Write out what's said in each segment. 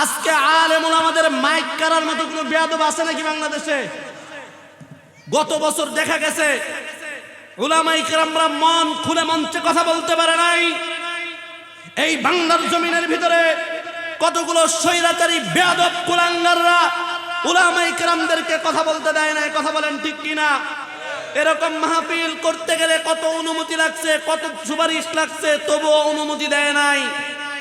আজকে আলেম ওলামাদের মাইক কারার মতো কোনো বেয়াদব আছে নাকি বাংলাদেশে? গত বছর দেখা গেছে উলামায়ে কেরামরা মন খুলে মঞ্চে কথা বলতে পারে নাই। এই বাংলার জমিনের ভিতরে কতগুলো স্বৈরাচারী বেয়াদব কুলাঙ্গাররা উলামায়ে কেরামদেরকে কথা বলতে দেয় নাই। কথা বলেন ঠিক কিনা? এরকম মাহফিল করতে গেলে কত অনুমতি লাগছে, কত সুপারিশ লাগছে, তবুও অনুমতি দেয় নাই।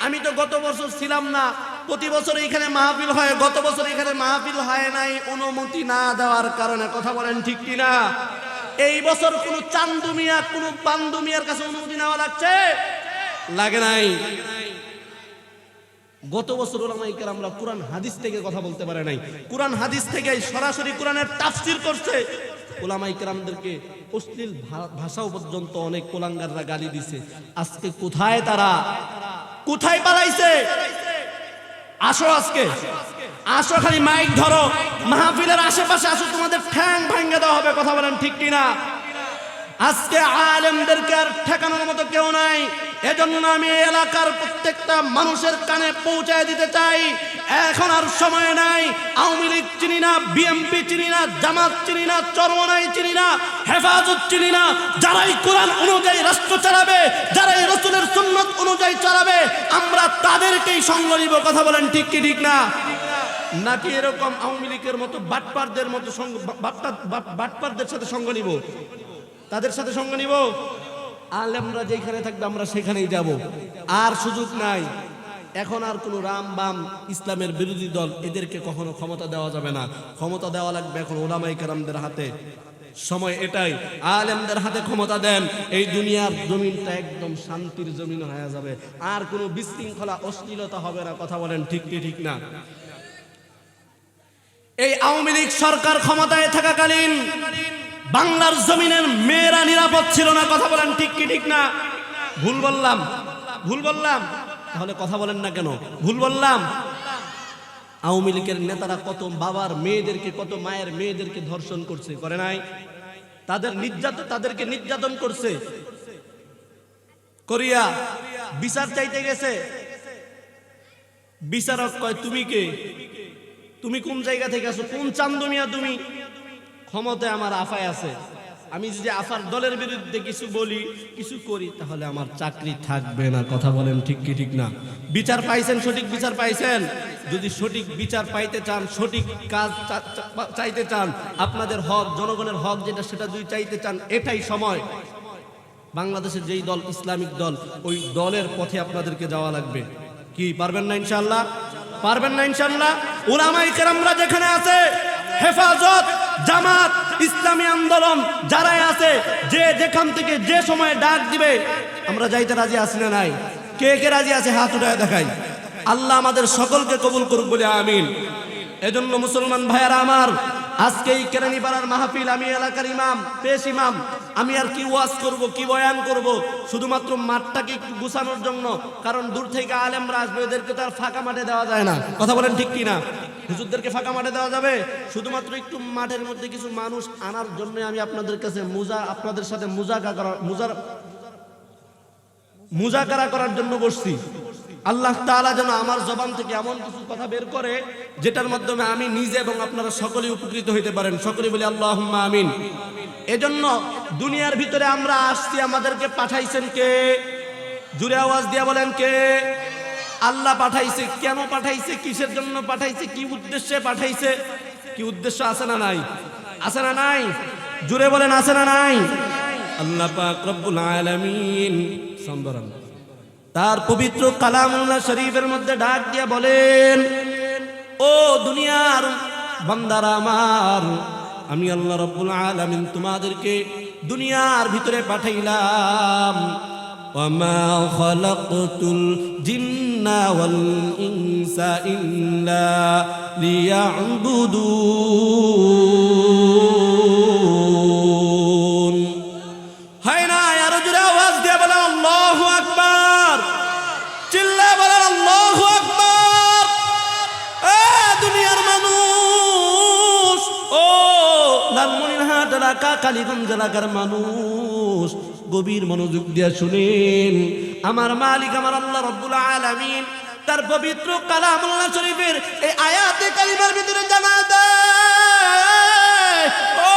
আমি তো গত বছর ছিলাম না, প্রতি বছর এখানে মাহফিল হয়, গত বছর এখানে মাহফিল হয় নাই অনুমতি না দেওয়ার কারণে। কথা বলেন ঠিক কিনা? এই বছর কোন চান্দু মিয়া কোন বান্দু মিয়ার কাছে অনুমতি নেওয়া লাগছে? লাগে নাই। গত বছর উলামায়ে কেরামরা কুরআন হাদিস থেকে কথা বলতে পারে নাই, কুরআন হাদিস থেকে সরাসরি কোরআনের তাফসীর করছে। উলামায়ে কেরামদেরকে অশ্লীল ভাষাও পর্যন্ত অনেক কুলাঙ্গাররা গালি দিছে। আজকে কোথায় তারা? কোথায় পালাইছে? আসো, আজকে আসো, খালি মাইক ধরো, মাহফিলের আশেপাশে আসো, তোমাদের ঠ্যাং ভাঙে দেওয়া হবে। কথা বলেন ঠিক কিনা? আজকে আলেমদেরকে আর ঠেকানোর মতো কেউ নাই। এজন্য আমি এলাকার প্রত্যেকটা মানুষের কানে পৌঁছায় দিতে চাই, এখন আর সময় নাই। আওয়ামী লীগ চিনি না, বিএনপি চিনি না, জামাত চিনি না, চরমনাই চিনি না, হেফাজত চিনি না। যারাই কোরআন অনুযায়ী রাষ্ট্র চালাবে, যারাই রাসূলের সুন্নাত অনুযায়ী চালাবে, আমরা তাদেরকেই সঙ্গ নিব। কথা বলেন ঠিক কি ঠিক না? নাকি এরকম আওয়ামী লীগের মতো বাটপারদের মতো বাটপারদের সাথে সঙ্গ নিব, তাদের সাথে সঙ্গ নিব? আলেমরা যেখানে থাকবে আমরা সেখানেই যাব, আর সুযোগ নাই। এখন আর কোনো রাম বাম ইসলামের বিরোধী দল এদেরকে কখনো ক্ষমতা দেওয়া যাবে না। ক্ষমতা দেওয়া লাগবে এখন উলামায়ে কেরামদের হাতে। সময় এটাই, আলেমদের হাতে ক্ষমতা দেন, এই দুনিয়ার জমিনটা একদম শান্তির জমিন হয়ে যাবে, আর কোনো বিশৃঙ্খলা অশ্লীলতা হবে না। কথা বলেন ঠিক কি ঠিক না? এই আওয়ামী লীগ সরকার ক্ষমতায় থাকাকালীন বাংলার জমিনের মেয়েরা নিরাপদ ছিল না। কথা বলেন ঠিক কি ঠিক না? ভুল বললাম? ভুল বললাম? তাহলে কথা বলেন না কেন? ভুল বললাম? আওয়ামী লীগের নেতারা কত বাবার মেয়েদেরকে, কত মায়ের মেয়েদেরকে ধর্ষণ করছে, করে নাই? তাদেরকে নির্যাতন করছে, করিয়া বিচার চাইতে গেছে। বিচারক কয় তুমি কে? তুমি কোন জায়গা থেকে আসো? কোন চান্দু মিয়া তুমি? ক্ষমতায় আমার আফায় আছে, আমি যদি আফার দলের বিরুদ্ধে কিছু বলি, কিছু করি, তাহলে আমার চাকরি থাকবে না। কথা বলেন ঠিক কি ঠিক না? বিচার পাইছেন? সঠিক বিচার পাইছেন? যদি সঠিক বিচার পাইতে চান, সঠিক কাজ চাইতে চান, আপনাদের হক, জনগণের হক যেটা, সেটা যদি চাইতে চান, এটাই সময়। বাংলাদেশের যেই দল ইসলামিক দল, ওই দলের পথে আপনাদেরকে যাওয়া লাগবে। কি পারবেন না ইনশাআল্লাহ? পারবেন না ইনশাআল্লাহ? উলামায়ে কেরামরা যেখানে আছে, হেফাজত, জামাত, ইসলামী আন্দোলন যারাই আছে, যে যেখান থেকে যে সময় ডাক দিবে আমরা যাইতে রাজি আছি না নাই? কে কে রাজি আছে হাত উঠায় দেখাই। আল্লাহ আমাদের সকলকে কবুল করুক বলে আমিন। এজন্য মুসলমান ভাইয়ারা আমার, আজকে এই কেরানীপাড়ার মাহফিল, আমি এলাকার ইমাম, পেশ ইমাম, আমি আর কি ওয়াজ করব, কি বয়ান করব? শুধুমাত্র মাঠটাকে একটু গুছানোর জন্য, কারণ দূর থেকে আলেমরা আসবে, এদেরকে তো আর ফাঁকা মাঠে দেওয়া যায় না। কথা বলেন ঠিক কিনা? হুজুরদেরকে ফাঁকা মাঠে দেওয়া যাবে? শুধুমাত্র একটু মাঠের মধ্যে কিছু মানুষ আনার জন্য আমি আপনাদের কাছে আপনাদের সাথে মুজাকারা করার জন্য বসছি। আল্লাহ তাআলা যেন আমার জবান থেকে এমন কিছু কথা বের করে যেটার মাধ্যমে আমি নিজে এবং আপনারা সকলেই উপকৃত হইতে পারেন। সকলেই বলি আল্লাহুম্মা আমিন। এজন্য দুনিয়ার ভিতরে আমরা আসছি, আমাদেরকে পাঠাইছেন কে? জুড়ে আওয়াজ দিয়ে বলেন কে? আল্লাহ পাঠাইছে। কেন পাঠাইছে? কিসের জন্য পাঠাইছে? কি উদ্দেশ্যে পাঠাইছে? কি উদ্দেশ্য আছে না নাই? আছে না নাই? জুড়ে বলেন আছে না নাই? আল্লাহ পাক রব্বুল আলামিন সম্বরণ তার পবিত্র কালামুল্লাহ শরীফের মধ্যে ডাক দিয়ে বলেন, ও দুনিয়ার বান্দারা আমার, আমি আল্লাহ রব্বুল আলামিন তোমাদেরকে দুনিয়ার ভিতরে পাঠাইলাম। ওয়ামা খালাকতুল জিন্না ওয়াল ইনসা ইল্লা লিয়াবুদুন। হয় না? আরো জোরে আওয়াজ দিয়ে বলে আল্লাহু আকবার। চিল্লায়ে বলে আল্লাহু আকবার। দুনিয়ার মানুষ, ও লালমনিরহাট এলাকা, কালীগঞ্জ এলাকার মানুষ, গভীর মনোযোগ দিয়ে শুনেন। আমার মালিক, আমার আল্লাহ রব্বুল আলামিন তার পবিত্র কালামুল্লাহ শরীফের এই আয়াতে কালিমার ভিতরে জানা দেয়, ও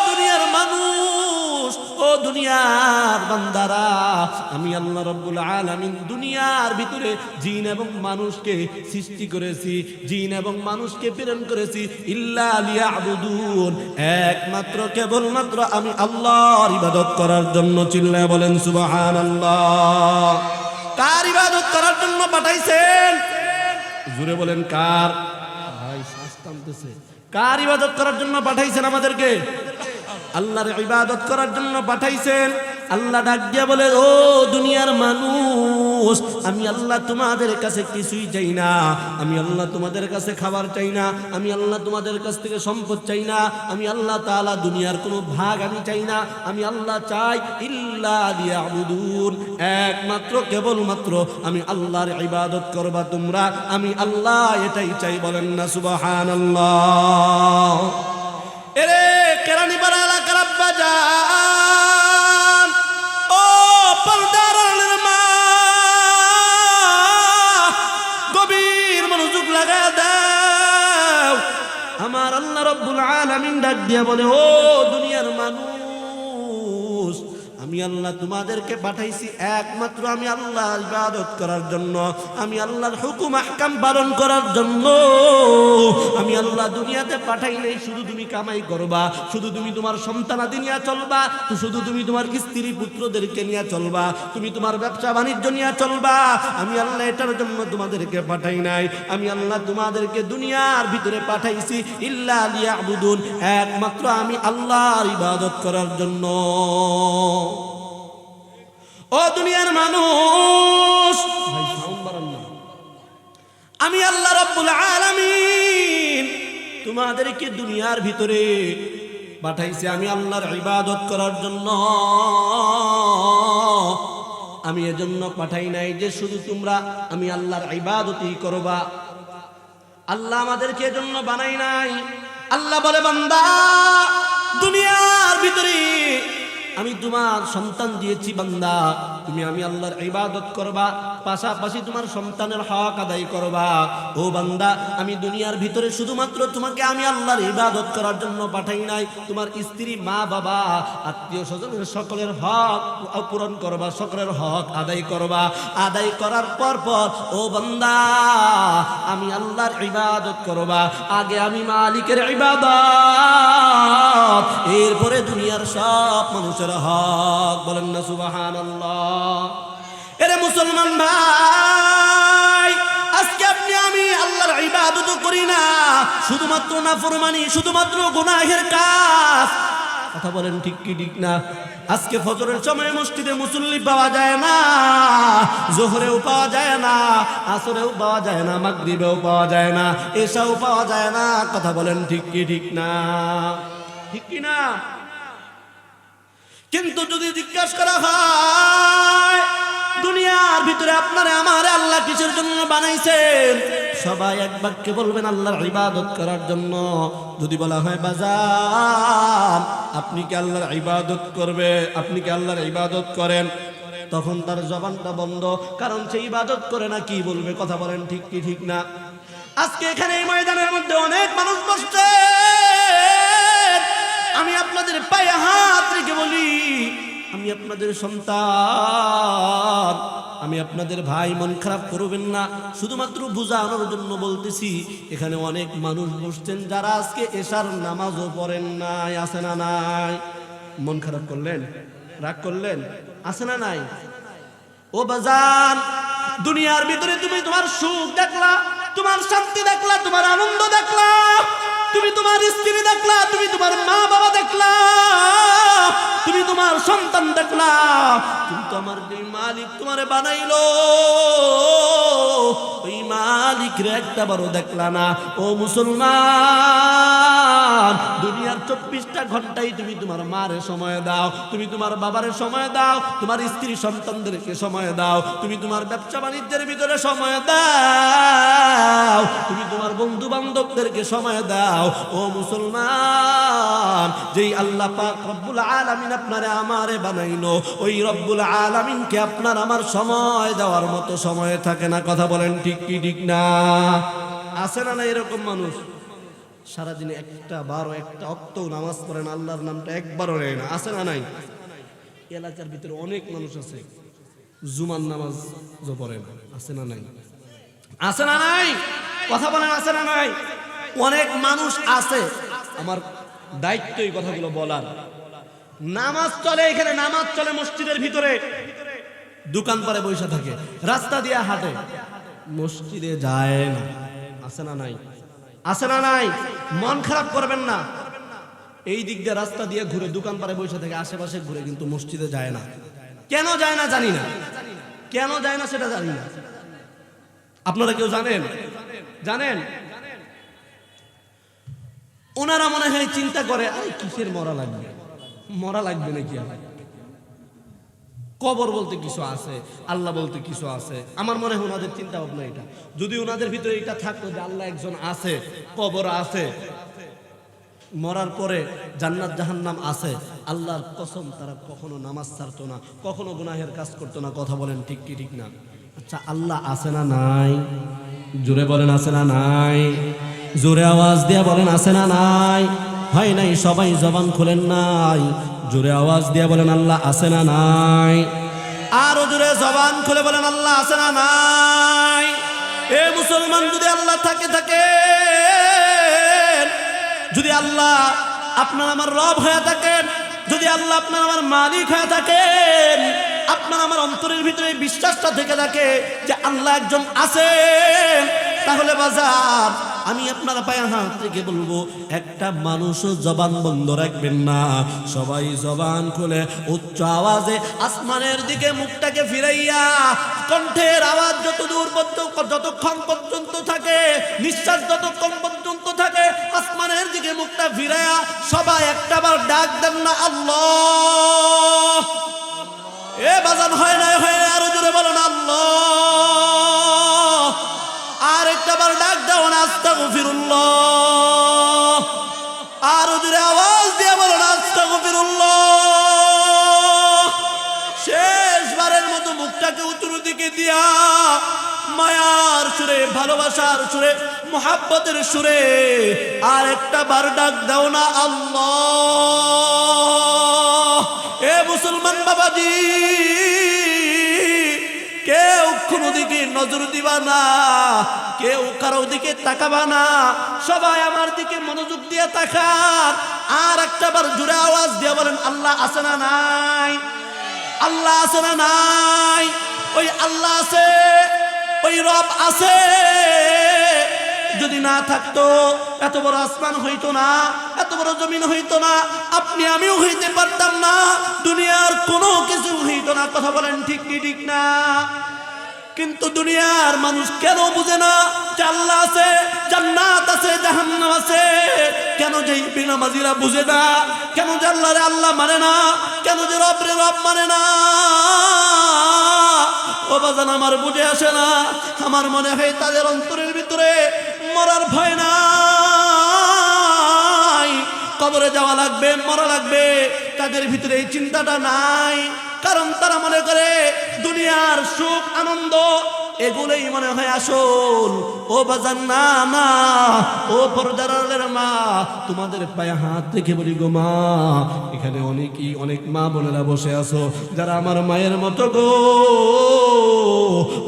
দুনিয়ার মানুষ, ও দুনিয়ার বান্দারা, আমি আল্লাহ রাব্বুল আলামিন দুনিয়ার ভিতরে জিন এবং মানুষকে সৃষ্টি করেছি, জিন এবং মানুষকে প্রেরণ করেছি ইল্লা লিয়াবুদুন, একমাত্র কেবলমাত্র আমি আল্লাহর ইবাদত করার জন্য। চিল্লায় বলেন সুবহানাল্লাহ। কার ইবাদত করার জন্য পাঠাইছেন? জোরে বলেন কার? ভাই শ্বাস টানতেছে। কার ইবাদত করার জন্য পাঠাইছেন আমাদেরকে? আল্লাহর ইবাদত করার জন্য পাঠাইছেন। আল্লাহ ডাক দিয়া বলে, ও দুনিয়ার মানুষ, আমি আল্লাহ তোমাদের কাছে কিছুই চাই না, আমি আল্লাহ তোমাদের কাছে খাবার চাই না, আমি আল্লাহ তোমাদের কাছ থেকে সম্পদ চাই না, আমি আল্লাহ তাআলা দুনিয়ার কোনো ভাগ আমি চাই না, আমি আল্লাহ চাই ইল্লা লিয়াবুদুন, একমাত্র কেবলমাত্র আমি আল্লাহর ইবাদত করবা তোমরা, আমি আল্লাহ এটাই চাই। বলেন না সুবহানাল্লাহ। এরে কেরানীপাড়া এলাকার আব্বা জান, ও পর্দার আড়ালের মা, গভীর মনোযোগ লাগা দাও। আমার আল্লাহ রাব্বুল আলামিন ডাক দিয়া বলে, ও দুনিয়ার মানুষ, আমি আল্লাহ তোমাদেরকে পাঠাইছি একমাত্র আমি আল্লাহর ইবাদত করার জন্য, আমি আল্লাহর হুকুম আহকাম পালন করার জন্য। আমি আল্লাহ দুনিয়াতে পাঠাই নাই শুধু তুমি কামাই করবা, শুধু তুমি তোমার সন্তানাদি নিয়ে চলবা, শুধু তুমি তোমার স্ত্রী পুত্রদেরকে নিয়ে চলবা, তুমি তোমার ব্যবসা বাণিজ্য নিয়ে চলবা। আমি আল্লাহ এটার জন্য তোমাদেরকে পাঠাই নাই, আমি আল্লাহ তোমাদেরকে দুনিয়ার ভিতরে পাঠাইছি ইল্লা লিয়াবুদুন, একমাত্র আমি আল্লাহর ইবাদত করার জন্য। ও দুনিয়ার মানুষ, ভাই সাউন্ড বাড়ান না। আমি আল্লাহ রাব্বুল আলামিন তোমাদেরকে দুনিয়ার ভিতরে পাঠাইছি আমি আল্লাহর ইবাদত করার জন্য। আমি এজন্য পাঠাই নাই যে শুধু তোমরা আমি আল্লাহর ইবাদতই করবা। আল্লাহ আমাদেরকে এজন্য বানাই নাই। আল্লাহ বলে, বান্দা, দুনিয়ার ভিতরে আমি তোমার সন্তান দিয়েছি, বান্দা তুমি আমি আল্লাহর ইবাদত করবা, পাশাপাশি তোমার সন্তানের হক আদায় করবা। ও বান্দা, আমি দুনিয়ার ভিতরে শুধুমাত্র তোমাকে আমি আল্লাহর ইবাদত করার জন্য পাঠাই নাই, তোমার স্ত্রী, মা, বাবা, আত্মীয় স্বজনের সকলের হক পূরণ করবা, সকলের হক আদায় করবা। আদায় করার পর ও বান্দা, আমি আল্লাহর ইবাদত করবা। আগে আমি মালিকের ইবাদত, এরপরে দুনিয়ার সব মানুষের হক। বলেন না সুবহানাল্লাহ। এরে মুসলমান ভাই, আজকে আপনি আমি আল্লাহর ইবাদত করি না, শুধুমাত্র নাফরমানি, শুধুমাত্র গুনাহের কাজ। কথা বলেন ঠিক কি ঠিক না? আজকে ফজরের সময় মসজিদে মুসল্লি পাওয়া যায় না, জোহরেও পাওয়া যায় না, আসরেও পাওয়া যায় না, মাগরিবেও পাওয়া যায় না, এশাও পাওয়া যায় না। কথা বলেন ঠিক কি ঠিক না? ঠিক কি না? কিন্তু যদি জিজ্ঞাসা করা হয় দুনিয়ার ভিতরে আপনারে আমারে আল্লাহ কিসের জন্য বানাইছেন, সবাই এক বাক্যে বলবেন আল্লাহর ইবাদত করার জন্য। যদি বলা হয় বাজান আপনি কি আল্লাহর ইবাদত করবে, আপনি কি আল্লাহর ইবাদত করেন, তখন তার জবানটা বন্ধ, কারণ সে ইবাদত করে না। কি বলবে? কথা বলেন ঠিক কি ঠিক না? আজকে এখানে এই ময়দানের মধ্যে অনেক মানুষ বসছে, আমি আপনাদের পায়ে হাত রেখে বলি, আমি আপনাদের সন্তান, আমি আপনাদের ভাই, মন খারাপ করবেন না, শুধুমাত্র বুঝানোর জন্য বলতেছি। এখানে অনেক মানুষ বসছেন যারা আজকে এশার নামাজও পড়েন নাই। আছে না নাই? মন খারাপ করলেন, রাগ করলেন, আছে না নাই? ও বাজান, দুনিয়ার ভিতরে তুমি তোমার সুখ দেখলা, তোমার শান্তি দেখলা, তোমার আনন্দ দেখলা, তুমি তোমার স্ত্রী দেখলা, তুমি তোমার মা বাবা দেখলা, তুমি তোমার সন্তান দেখলা, কিন্তু আমার যে মালিক তোমারে বানাইলো ওই মালিকের একটা বড় দেখলা না। ও মুসলমান, দুনিয়ার 24টা ঘন্টাই তুমি তোমার মারে সময় দাও, তুমি তোমার বাবারে সময় দাও, তোমার স্ত্রী সন্তানদেরকে সময় দাও, তুমি তোমার ব্যবসা বাণিজ্যের ভিতরে সময় দাও, তুমি তোমার বন্ধু বান্ধব বান্ধবদেরকে সময় দাও। ও মুসলমান, যেই আল্লাহ পাক রব্বুল আলামিন আপনারে আমারে বানাইলো, ওই রব্বুল আলামিনকে আপনার আমার সময় দেওয়ার মতো সময় থাকে না। কথা বলেন ঠিক কি ঠিক না? আছে না না এরকম মানুষ? সারাদিনে একটা অক্ত নামাজ পড়েন, আল্লাহর নামটা একবারও নেয় না। আছে না নাই? এলাকার ভিতরে অনেক মানুষ আছে জুমার নামাজ পড়ে না। আছে না নাই? আছে না নাই? কথা বলেন আছে না নাই? অনেক মানুষ আছে। আমার দায়িত্ব এই কথাগুলো বলার। নামাজ চলে, এখানে নামাজ চলে মসজিদের ভিতরে, দোকান পারে বসে থাকে, রাস্তা দিয়ে হাঁটে, মসজিদে যায় না। আছে না নাই? আছে না নাই? মন খারাপ করবেন না। এই দিক দিয়ে রাস্তা দিয়ে ঘুরে, দোকান পারে বসে থাকে, আশেপাশে ঘুরে, কিন্তু মসজিদে যায় না। কেন যায় না জানি না, কেন যায় না সেটা জানি না। আপনারা কেউ জানেন? জানেন? ওনারা মনে হয় চিন্তা করে, আরে কিসের মরা লাগবে, মরা লাগবে নাকি? কবর বলতে কিছু আছে, আল্লাহ বলতে কিছু আছে। আমার মনে হয় ওনাদের চিন্তা ভাবনা এটা। যদি ওনাদের ভিতরে এটা থাকতো যে আল্লাহ একজন আছে, কবর আছে, মরার পরে জান্নাত জাহান্নাম আছে, আল্লাহর কসম তারা কখনো নামাজ ছাড়তো না, কখনো গুনাহের কাজ করতো না। কথা বলেন ঠিক কি ঠিক না? আচ্ছা, আল্লাহ আছে না নাই? জোরে বলেন আছে না নাই? জোরে আওয়াজ দিয়ে বলেন আছে না নাই? হয় নাই? সবাই জবান খুলেন নাই? জোরে আওয়াজ দিয়ে বলেন আল্লাহ আছে না নাই? আরো জোরে জবান খুলে বলেন আল্লাহ আছে না নাই? এ মুসলমান, যদি আল্লাহ থাকে, যদি আল্লাহ আপনার আমার রব হয়ে থাকেন, যদি আল্লাহ আপনার আমার মালিক হয়ে থাকেন, আপনার আমার অন্তরের ভিতরে বিশ্বাসটা থেকে থাকে যে আল্লাহ একজন আছেন, তাহলে বাজার আমি আপনার পায়ে হাত থেকে বলবো, একটা মানুষও জবান বন্ধ রাখবেন না। সবাই জবান খুলে উচ্চ আওয়াজে আসমানের দিকে মুখটাকে ফিরাইয়া, কণ্ঠের আওয়াজ যতক্ষণ পর্যন্ত থাকে, নিঃশ্বাস যতক্ষণ পর্যন্ত থাকে, আসমানের দিকে মুখটা ফিরাইয়া সবাই একটাবার ডাক দেন না আল্লাহ। এ বাজান হয় না? হয়, আরো জোরে বলেন আল্লাহ। আর একটাবার ডাক দাও না আস্তাগফিরুল্লাহ। আরো জোরে আওয়াজ দিয়ে বলেন আস্তাগফিরুল্লাহ। শেষবারের মতো মুখটাকে উঁচুর দিকে দিয়া মায়ার সুরে, ভালোবাসার সুরে, মুহাব্বতের সুরে আর একটা বার ডাক দাও না আল্লাহ। এ মুসলমান বাবাজি, কেউ কোনো দিকে নজর দিবা না, কেউ কারো দিকে তাকাবা না, সবাই আমার দিকে মনোযোগ দিয়ে তাকান। আর একটা বার জোরে আওয়াজ দিয়ে বলেন আল্লাহ আছে না নাই? আল্লাহ আছে না নাই? ওই আল্লাহ আছে, ওই রব আছে। যদি না থাকতো এত বড় আসমান হইতো না, এত বড় জমিন হইতো না, আপনি আমিও হইতে পারতাম না, দুনিয়ার কোনো কিছু হইতো না। কথা বলেন ঠিক কি ঠিক না? কিন্তু দুনিয়ার মানুষ কেন বুঝে না যে আল্লাহ আছে, জান্নাত আছে, জাহান্নাম আছে? কেন যে বেনামাজিরা বুঝে না? কেন যে আল্লাহরে আল্লাহ মানে না? কেন যে রবরে রব মানে না? ও বাজান, আমার বুঝে আসে না। আমার মনে হয় তাদের অন্তরের ভিতরে মরার ভয় নাই, কবরে যাওয়া লাগবে, মরা লাগবে, তাদের ভিতরে এই চিন্তাটা নাই। কারণ তারা মনে করে দুনিয়ার সুখ আনন্দ এগুলোই মনে হয় আসল। ও বাজান, না না, ও পর্দারের মা, তোমাদের পায়ে হাত রেখে বলি গো মা, এখানে অনেক মা বোনেরা বসে আছো যারা আমার মায়ের মতো গো,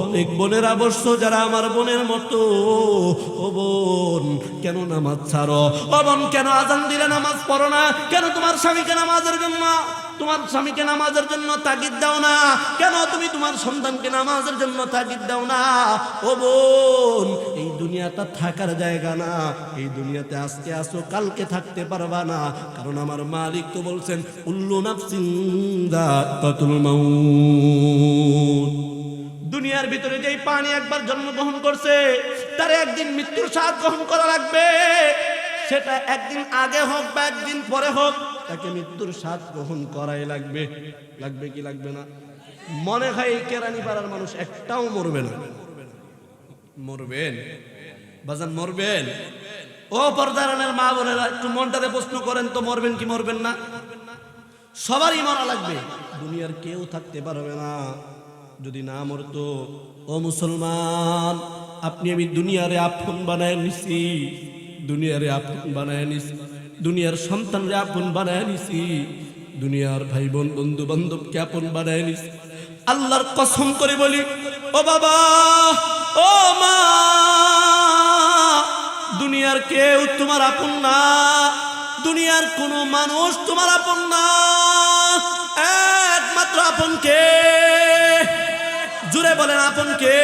অনেক বোনেরা বসছো যারা আমার বোনের মতো। ও বোন, কেন নামাজ ছাড়ো? ও বোন, কেন আজান দিলে নামাজ পড়ো না? কেন তোমার স্বামীকে নামাজের জন্য তাগিদ দাও না? কেন তুমি তোমার সন্তানকে নামাজের জন্য তাগিদ দাও না? ও বোন, এই দুনিয়াটা থাকার জায়গা না। এই দুনিয়াতে আজকে আসো, কালকে থাকতে পারবা না। কারণ আমার মালিক তো বলছেন কুল্লু নাফসিন যায়কাতুল মাউত। দুনিয়ার ভিতরে যেই প্রাণী একবার জন্মগ্রহণ করছে, তার একদিন মৃত্যুর স্বাদ গ্রহণ করা লাগবে। সেটা একদিন আগে হোক বা একদিন পরে হোক, তাকে মৃত্যুর স্বাদ গ্রহণ করাই লাগবে। লাগবে কি লাগবে না? মনে হয় এই কেরানীপাড়ার মানুষ একটাও মরবে না? মরবেন বাজান, মরবেন? ও পর্দারানের মা বোনেরা, একটু মনটাতে প্রশ্ন করেন তো, মরবেন কি মরবেন না? সবারই মরা লাগবে, দুনিয়ার কেউ থাকতে পারবে না যদি না মরতো। ও মুসলমান, আপনি আমি দুনিয়ারে আপন বানায় নিছি, দুনিয়ারে আপন বানায় নিছি, দুনিয়ার সন্তানরে আপন বানায় নিছি, দুনিয়ার ভাই বোন বন্ধু বান্ধবকে আপন বানায় নিছি। আল্লাহর কসম করে বলি, ও বাবা, ও মা, দুনিয়ার কেউ তোমার আপন না, দুনিয়ার কোনো মানুষ তোমার আপন না। একমাত্র আপন কে? জুড়ে বলেন আপন কে?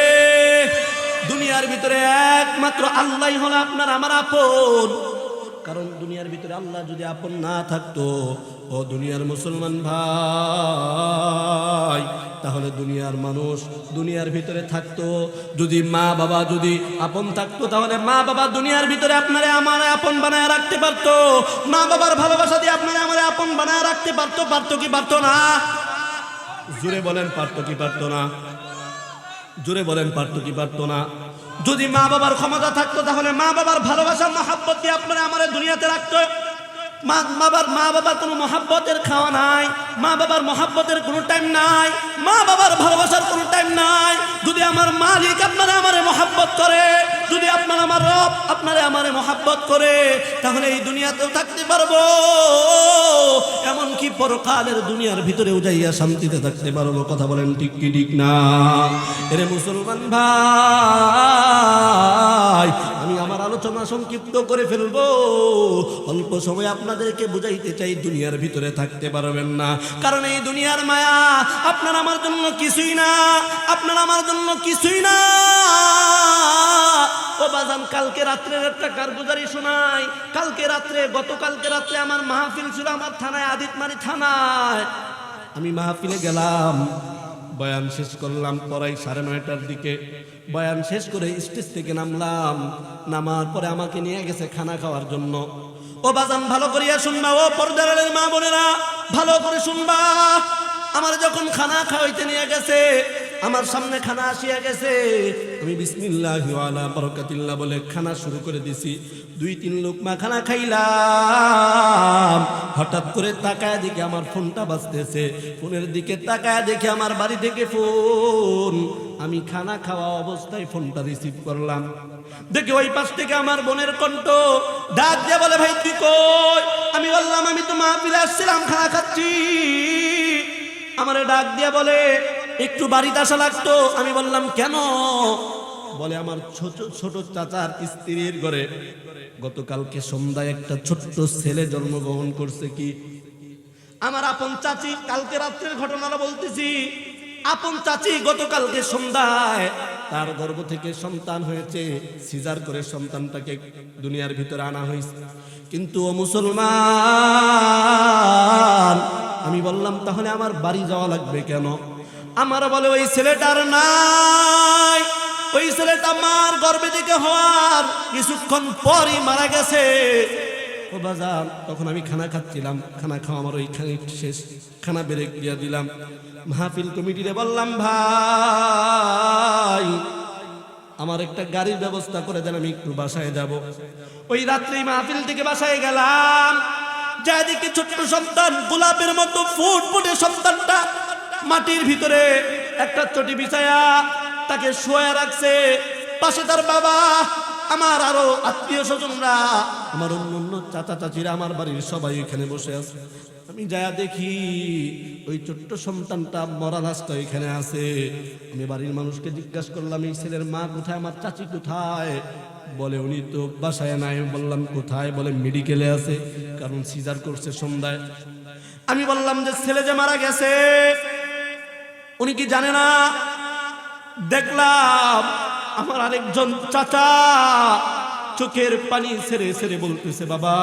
দুনিয়ার ভিতরে একমাত্র আল্লাহই হলো আপনার আমার আপন। কারণ দুনিয়ার ভিতরে আল্লাহ যদি আপন না থাকতো, ও দুনিয়ার মুসলমান ভাই, তাহলে দুনিয়ার মানুষ দুনিয়ার ভিতরে থাকতো। যদি মা বাবা যদি আপন থাকতো, তাহলে মা বাবা দুনিয়ার ভিতরে আপনারে আমারে আপন বানায় রাখতে পারতো। মা বাবার ভালোবাসা দিয়ে আপনারে আমারে আপন বানায় রাখতে পারতো। পারতো কি পারতো না? জোরে বলেন, পারতো কি পারতো না? জোরে বলেন, পারতো কি পারতো না? যদি মা বাবার ক্ষমতা থাকতো, তাহলে মা বাবার ভালোবাসা মহাব্বত দিয়ে আপনারা আমারে দুনিয়াতে রাখতো। মা বাবার কোনো মহাব্বতের খাওয়া নাই, মা বাবার মহাব্বতের কোনো টাইম নাই, মা বাবার ভালোবাসার কোনো টাইম নাই। যদি আমার মালিক আপনারা আমারে মহাব্বত করে, যদি আপনার আমার রব আপনারে আমারে মহাব্বত করে, তাহলে এই দুনিয়াতেও থাকতে পারবো, এমনকি পরকালের দুনিয়ার ভিতরেও যাইয়া শান্তিতে থাকতে পারবো। কথা বলেন ঠিক কি ঠিক না? এরে মুসলমান ভাই, আমি আমার আলোচনা সংক্ষিপ্ত করে ফেলবো। অল্প সময় আপনাদেরকে বুঝাইতে চাই, দুনিয়ার ভিতরে থাকতে পারবেন না, কারণ এই দুনিয়ার মায়া আপনার আমার জন্য কিছুই না, আপনার আমার জন্য কিছুই না। ও বাজান, কালকে রাত্রের একটা কারগুজারি শোনাই। গতকালকে রাত্রে আমার মাহফিল ছিল আমার থানায়, আদিতমারি থানায়। আমি মাহফিলে গেলাম, বয়ান শেষ করলাম প্রায় 9:30টার দিকে। বয়ান শেষ করে স্টেজ থেকে নামলাম। নামার পরে আমাকে নিয়ে গেছে খানা খাওয়ার জন্য। ও বাজান, ভালো করিয়া শুনবা, ও পর্দারের মা বোনেরা, ভালো করে শুনবা। আমার যখন খানা খাওয়াইতে নিয়ে গেছে, আমার সামনে খানা আসিয়া গেছে, আমি বিসমিল্লাহি ওয়া আলা বারাকাতিল্লাহ বলে খানা শুরু করে দিছি। 2-3 লোকমা খানা খাইলাম। হঠাৎ করে তাকায় দেখি আমার ফোনটা বাজতেছে। ফোনের দিকে তাকায় দেখি আমার বাড়ি থেকে ফোন। আমি খানা খাওয়া অবস্থায় ফোনটা রিসিভ করলাম। দেখি ওই পাশ থেকে আমার বোনের কণ্ঠ ডাক দিয়ে বলে, ভাই তুই কই? আমি বললাম, আমি তো মাহফিলে আসছিলাম, খানা খাচ্ছি। আমারে ডাক দিয়ে বলে, একটু বাড়িতে আসা লাগতো। আমি বললাম, কেন? বলে, আমার ছোট চাচার স্ত্রীর ঘরে গতকালকে সন্ধ্যায় একটা ছোট্ট ছেলে জন্মগ্রহণ করছে। কি আমার আপন চাচি, কালকে রাত্রের ঘটনাটা বলতেছি। আপন চাচি গতকালকে সন্ধ্যায় তার গর্ভ থেকে সন্তান হয়েছে, সিজার করে সন্তানটাকে দুনিয়ার ভিতরে আনা হয়েছে। কিন্তু ও মুসলমান, আমি বললাম, তাহলে আমার বাড়ি যাওয়া লাগবে কেন? আমার বলে, ওই ছেলেটার নাই, ওই ছেলেটা মার গর্ভে থেকে হওয়ার কিছুক্ষণ পরই মারা গেছে। ও বাজার, তখন আমি খানা খাচ্ছিলাম, খানা খাওয়া আমার ওইখানে শেষ, খানা ব্রেক দিয়ে দিলাম। মাহফিল কমিটিরে বললাম, ভাই আমার একটা গাড়ির ব্যবস্থা করে দেন, আমি একটু বাসায় যাব। ওই রাত্রেই মাহফিল থেকে বাসায় গেলাম। যাদিকে ছোট্ট সন্তান, গোলাপের মতো ফুটফুটে সন্তানটা মাটির ভিতরে একটা চটি বিছায়া তাকে শোয়া রাখছে। পাশে তার বাবা, আমার আরো আত্মীয় স্বজনরা, আমার অন্য চাচা চাচিরা, আমার বাড়ির সবাই এখানে বসে আছে। আমি যা দেখি ওই ছোট্ট সন্তানটা মরা লাশটা এখানে আছে। আমি বাড়ির মানুষকে জিজ্ঞাসা করলাম, এই ছেলের মা কোথায়, আমার চাচি কোথায়? বলে, উনি তো বাসায় নাই। বললাম, কোথায়? বলে, মেডিকেলে আছে, কারণ সিজার করছে সন্ধ্যায়। আমি বললাম যে ছেলে যে মারা গেছে উনি কি জানে না? দেখলাম আমার আরেকজন চাচা চোখের পানি ছেড়ে ছেড়ে বলতেছে, বাবা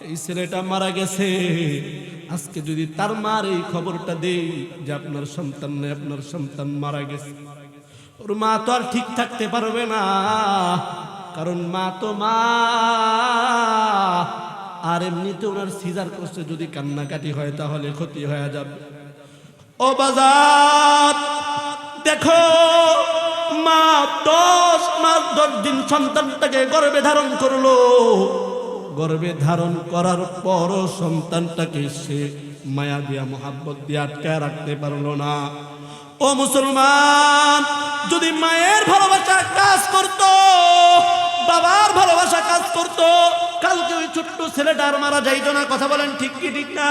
এই ছেলেটা মারা গেছে, আজকে যদি তার মার এই খবরটা দেই যে আপনার সন্তান নেই, আপনার সন্তান মারা গেছে, ওর মা তো আর ঠিক থাকতে পারবে না, কারণ মা তো মা। আর এমনিতে ওনার সিজার করছে, যদি কান্নাকাটি হয় তাহলে ক্ষতি হয়ে যাবে। ও বাজার দেখো, মা 10 মাস 10 দিন সন্তানটাকে গর্ভে ধারণ করলো। গর্ভে ধারণ করার পরও সন্তানটাকে সে মায়া দিয়া মোহাব্বত দিয়ে আটকায় রাখতে পারলো না। ও মুসলমান, যদি মায়ের ভালোবাসা কাজ করত, বাবার ভালোবাসা কাজ করত, কালকে ওই ছোট্ট ছেলেটা আর মারা যাইত না। কথা বলেন ঠিক কি ঠিক না?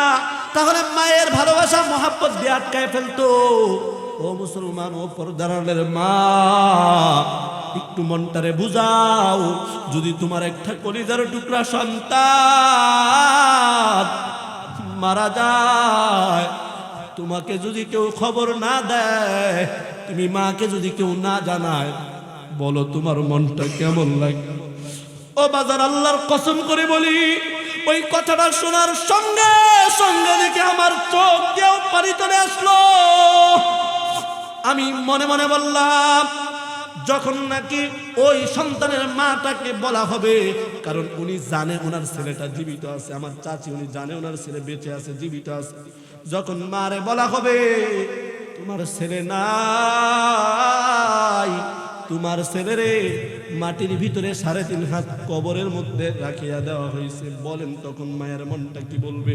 তাহলে মায়ের ভালোবাসা মোহাব্বত দিয়ে আটকায় ফেলতো। ও মুসলমান, ও পর্দার আড়ালের মা, একটু মনটারে বুঝাও। যদি তোমার একটা কলিজার টুকরা সন্তান মারা যায়, তোমাকে যদি কেউ খবর না দেয়, তুমি মাকে যদি কেউ না জানায়, বলো তোমার মনটা কেমন লাগে? ও বাজার, আল্লাহর কসম করে বলি, ওই কথাটা শোনার সঙ্গে সঙ্গে দেখে আমার চোখ দিয়েও পানি চলে আসলো। আমি মনে মনে বললাম, যখন নাকি ওই সন্তানের মাটাকে বলা হবে, কারণ উনি জানে ওনার ছেলেটা জীবিত আছে, আমার চাচি উনি জানে ওনার ছেলে বেঁচে আছে, জীবিত আছে। যখন মারে বলা হবে তোমার ছেলে নাই, তোমার ছেলেরে মাটির ভিতরে 3.5 হাত কবরের মধ্যে রাখিয়া দেওয়া হয়েছে, বলেন তখন মায়ের মনটা কি বলবে?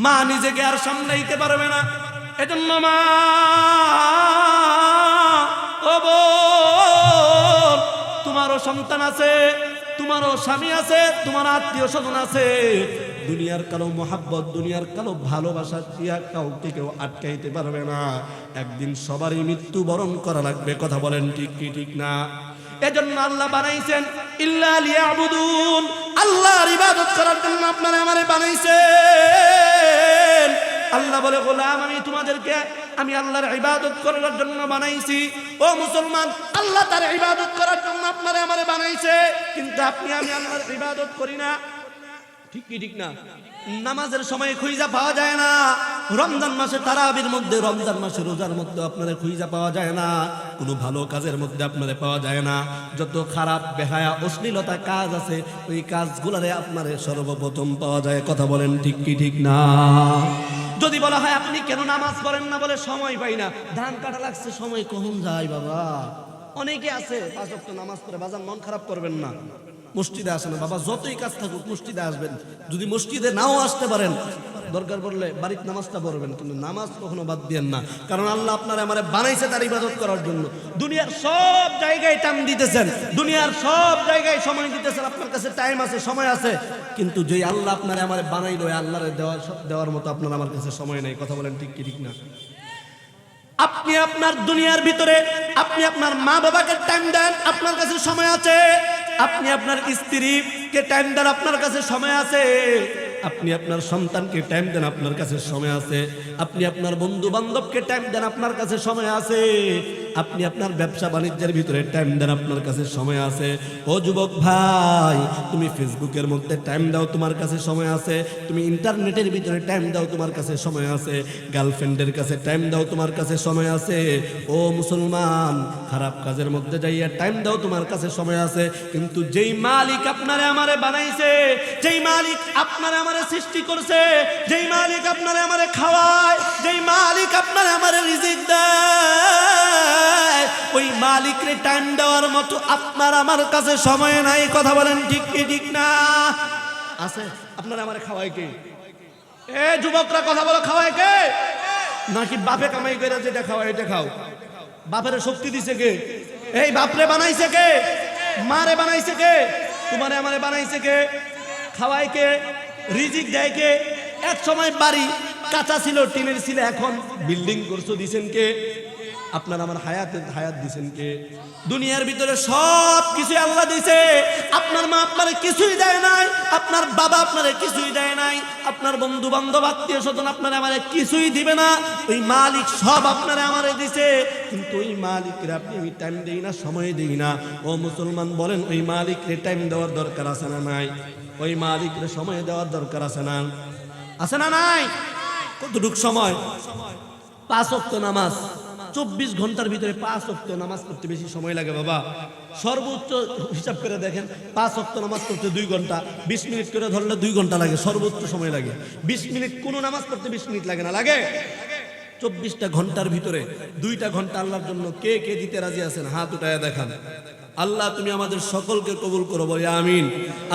মা নিজেকে আর সামলাইতে পারবে না। এজন্য মা, ও বোন, তোমারও সন্তান আছে, তোমারও স্বামী আছে, তোমার আত্মীয় স্বজন আছে। দুনিয়ার কালো মোহাব্বত, দুনিয়ার কালো ভালোবাসা দিয়া কাউকে কেউ আটকাইতে পারবে না। একদিন সবারই মৃত্যুবরণ করা লাগবে। কথা বলেন ঠিক কি ঠিক না? এজন্য আল্লাহ বানাইছেন ইল্লা লিয়াবুদুন, আল্লাহর ইবাদত করার জন্য আপনারা আমারে বানাইছেন। আল্লাহ বলে, গোলাম, আমি তোমাদেরকে আমি আল্লাহর ইবাদত করার জন্য বানাইছি। ও মুসলমান, আল্লাহ তার ইবাদত করার জন্য আপনারা আমারে বানাইছে, কিন্তু আপনি আমি আল্লাহর ইবাদত করি না। ঠিক কি ঠিক না? নামাজের সময় খুঁজা পাওয়া যায় না। রমজান মাসে তারাবির মধ্যে, রমজান মাসে রোজার মধ্যে আপনারা খুঁজা পাওয়া যায় না। কোনো ভালো কাজের মধ্যে আপনারা পাওয়া যায় না। যত খারাপ বেহায়া অশ্লীলতা কাজ আছে, ওই কাজগুলোরে আপনারা সর্বপ্রথম পাওয়া যায়। কথা বলেন ঠিক কি ঠিক না? যদি বলা হয় আপনি কেন নামাজ পড়েন না, বলে সময় পাই না। ধান কাটা লাগছে, সময় কখন যায় বাবা? অনেকে আছে 5 ওয়াক্ত নামাজ পড়ে, বাজার মন খারাপ করবেন না, মসজিদে আসেন বাবা, যতই কাজ থাকুক মসজিদে আসবেন। যদি মসজিদে নাও আসতে পারেন, দরকার পড়লে বাড়িতে নামাজটা পড়বেন, কিন্তু নামাজ কখনো বাদ দিয়েন না। কারণ আল্লাহ আপনারা আমারে বানাইছে তার ইবাদত করার জন্য। দুনিয়ার সব জায়গায় টাইম দিতেছেন, দুনিয়ার সব জায়গায় সময় দিতেছেন, আপনার কাছে টাইম আছে, সময় আছে, কিন্তু যে আল্লাহ আপনারা আমারে বানাইলো, আল্লাহর দেওয়ার মতো আপনার আমার কাছে সময় নাই। কথা বলেন ঠিক কি ঠিক না? আপনি আপনার দুনিয়ার ভিতরে আপনি আপনার মা বাবাকে টাইম দেন, আপনার কাছে সময় আছে। আপনি আপনার স্ত্রীকে টাইম দেন, আপনার কাছে সময় আছে। আপনি আপনার সন্তানকে টাইম দেন, আপনার কাছে সময় আছে। আপনি আপনার বন্ধু বান্ধবকে টাইম দেন, আপনার কাছে সময় আছে। আপনি আপনার ব্যবসা বাণিজ্যের ভিতরে টাইম দেন, আপনার কাছে সময় আছে। ও যুবক ভাই, তুমি ফেসবুকের মধ্যে টাইম দাও, তোমার কাছে সময় আছে। তুমি ইন্টারনেটের ভিতরে টাইম দাও, তোমার কাছে সময় আছে। গার্লফ্রেন্ডের কাছে টাইম দাও, তোমার কাছে সময় আছে। ও মুসলমান, খারাপ কাজের মধ্যে যাইয়া টাইম দাও, তোমার কাছে সময় আছে। কিন্তু যেই মালিক আপনারে আমারে বানাইছে, যেই মালিক আপনারে আমারে সৃষ্টি করছে, যেই মালিক আপনারে আমারে খাওয়ায়, যেই মালিক আপনারে আমারে রিজিক দেয়, ওই মালিকরে টাইম দেওয়ার মতো আপনার আমার কাছে সময় নাই। কথা বলেন ঠিক কি ঠিক না? আছে? আপনারা আমারে খাওয়ায় কে? এ যুবকরা কথা বলো, খাওয়ায় কে? নাকি বাপে কামাই করে যেটা খাওয়ায় এটা খাও? বাপের শক্তি দিছে কে? এই বাপরে বানাইছে কে? মারে বানাইছে কে? তোমারে আমারে বানাইছে কে? খাওয়ায় কে? রিজিক দেয় কে? এক সময় বাড়ি কাঁচা ছিল, টিনের ছিল, এখন বিল্ডিং করছো, দিছেন কে? আপনার আমার হায়াত দিছেন কে? দুনিয়ার ভিতরে সব কিছু আল্লাহ দিছে। আপনার মা আপনারে কিছুই দেয় নাই, আপনার বাবা আপনারে কিছুই দেয় নাই, আপনার বন্ধু বান্ধব আত্মীয় স্বজন আপনারা আমারে কিছুই দিবে না। ওই মালিক সব আপনারা আমারে দিছে, কিন্তু ওই মালিকের আপনি আমি টাইম দেই না, সময় দেই না। ও মুসলমান, বলেন ওই মালিকরে টাইম দেওয়ার দরকার আছে না নাই? ওই মালিকরে সময় দেওয়ার দরকার আছে না? আছে না নাই? কতটুক সময়? 5 ওয়াক্ত নামাজ, 24 ঘন্টার ভিতরে 5 ওয়াক্ত নামাজ পড়তে বেশি সময় লাগে বাবা? সর্বোচ্চ হিসাব করে দেখেন, 5 ওয়াক্ত নামাজ পড়তে 2 ঘন্টা, 20 মিনিট করে ধরলে 2 ঘন্টা লাগে, সর্বোচ্চ সময় লাগে 20 মিনিট। কোন নামাজ পড়তে 20 মিনিট লাগে না? লাগে? 24টা ঘন্টার ভিতরে 2টা ঘন্টা আল্লাহর জন্য কে কে দিতে রাজি আছেন? হাত উঠায়া দেখান। আল্লাহ তুমি আমাদের সকলকে কবুল করো বলি আমিন।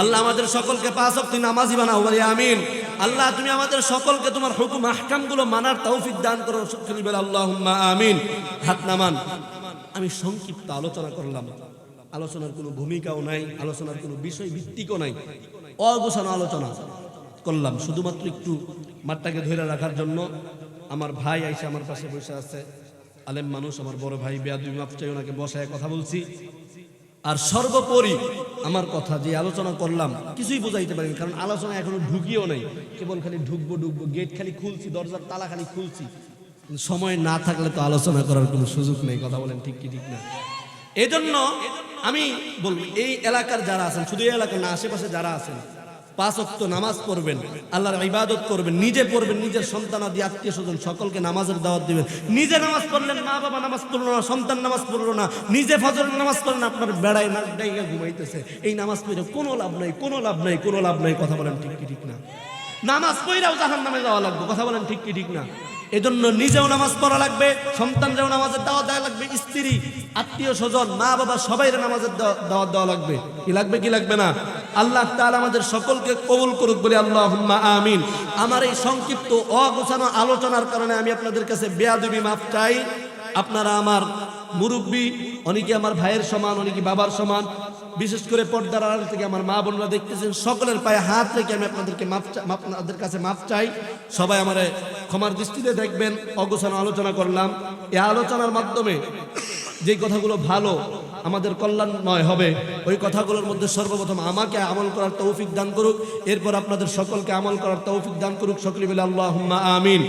আল্লাহ আমাদের সকলকে পাঁচ ওয়াক্ত নামাজি বানাও বলি আমিন। আল্লাহ তুমি আমাদের সকলকে তোমার হুকুম আহকামগুলো মানার তৌফিক দান করো, সকলে বলে আল্লাহুম্মা আমিন। হাত নামান। আমি সংক্ষিপ্ত আলোচনা করলাম, আলোচনার কোনো ভূমিকাও নাই, আলোচনার কোনো বিষয় ভিত্তিকও নাই, অগোছানো আলোচনা করলাম শুধুমাত্র একটু মাঠটাকে ধরে রাখার জন্য। আমার ভাই আইসা আমার পাশে বসে আছে, আলেম মানুষ, আমার বড় ভাই, বেয়াদবি মাফ চাই, ওনাকে বসায় কথা বলছি। আর সর্বোপরি আমার কথা যে আলোচনা করলাম কিছুই বোঝাইতে পারিনি, কারণ আলোচনা এখনো ঢুকিও নাই, কেবল খালি ঢুকবো, গেট খালি খুলছি, দরজার তালা খালি খুলছি। সময় না থাকলে তো আলোচনা করার কোনো সুযোগ নেই, কথা বলেন ঠিক কি ঠিক না? এজন্য আমি বলবো এই এলাকার যারা আছেন, শুধু এই এলাকা না, আশেপাশে যারা আছেন, পাঁচ ওয়াক্ত নামাজ পড়বেন, আল্লাহর ইবাদত করবেন, নিজে পড়বেন, নিজের সন্তানাদি আত্মীয় স্বজন সকলকে নামাজের দাওয়াত দিবেন। নিজে নামাজ পড়লেন, মা বাবা নামাজ পড়লো না, সন্তান নামাজ পড়লো না, নিজে ফজরের নামাজ পড়লেন, আপনার বেড়ায় না ডাইগা ঘুমাইতেছে, এই নামাজ পড়ে কোনো লাভ নাই, কোনো লাভ নাই, কোনো লাভ নাই, কথা বলেন ঠিক কি ঠিক না? নামাজ পড়াও জাহান্নামে যাওয়া লাগবে, কথা বলেন ঠিক কি ঠিক না? এজন্য নিজেও নামাজ পড়া লাগবে, সন্তানরাও নামাজের দাওয়াত দেওয়া লাগবে, স্ত্রী আত্মীয় স্বজন মা বাবা সবাইরে নামাজের দাওয়াত দেওয়া লাগবে। কি লাগবে কি লাগবে না? আল্লাহ তাআলা আমাদের সকলকে কবুল করুক বলে আল্লাহুম্মা আমিন। আমার এই সংক্ষিপ্ত অগোছানো আলোচনার কারণে আমি আপনাদের কাছে বেয়াদবি মাফ চাই। আপনারা আমার মুরব্বী, অনেকে আমার ভাইয়ের সমান, অনেকে বাবার সমান, বিশেষ করে পর্দার আড়াল থেকে আমার মা বোনরা দেখতেছেন, সকলের পায়ে হাত রেখে আমি আপনাদের কাছে মাফ চাই। সবাই আমার ক্ষমার দৃষ্টিতে দেখবেন। অগোছানো আলোচনা করলাম, এই আলোচনার মাধ্যমে যে কথাগুলো ভালো আমাদের কল্যাণময় হবে, ওই কথাগুলোর মধ্যে সর্বপ্রথম আমাকে আমল করার তৌফিক দান করুক, এরপর আপনাদের সকলকে আমল করার তৌফিক দান করুক। সকলে বলে আল্লাহুম্মা আমিন।